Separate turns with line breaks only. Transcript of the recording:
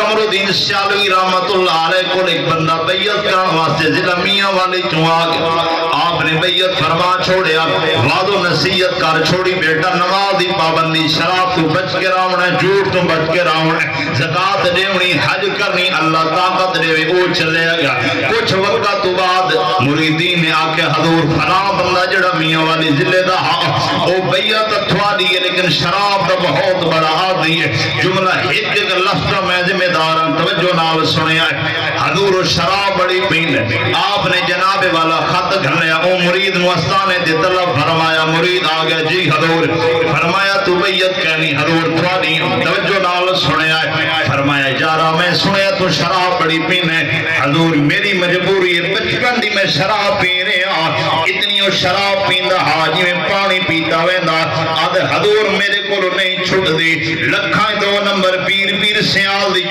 قمرالدین سیالوی رحمت اللہ علیہ کو ایک بندہ بیعت کرنے واسطے ضلع میاں والی چوں آ گیا. آپ نے بیعت فرما چھوڑیا, وعد و نصیحت کر چھوڑی, بیٹا نماز دی پابندی, شراب تو بچ کے راونا, جھوٹ تو بچ کے راونا, زکات دیونی, حج کرنی, اللہ طاقت دے او چلے گیا. کچھ وقت تو بعد مریدین نے آ کے حضور فلاں بندہ جڑا میاں والی ضلع دا او بیعت اتھوا دی ہے لیکن شراب دا بہت بڑا عادی ہے. جملہ ایک ایک لفظ میں ذمہ دار ہوں, توجہ نال سنیا ہے. حضور شراب بڑی پین ہے. آپ نے جناب والا خط گھلیا, او مرید نو استانے دے طلب فرمایا. مرید آ گیا, جی حضور. فرمایا تو بیعت کہنی, حضور تھوڑی, توجہ نال سنیا ہے. فرمایا جارا میں سنیا تو شراب بڑی پین ہے. حضور میری مجبوری ہے, بچپن دی میں شراب پی رہا, اتنی وہ شراب پیندا حاجی میں پانی پیتا ویندا. آدھے حضور میرے کو نہیں چھٹ دی, لکھاں دو نمبر پیر پیر سیال دی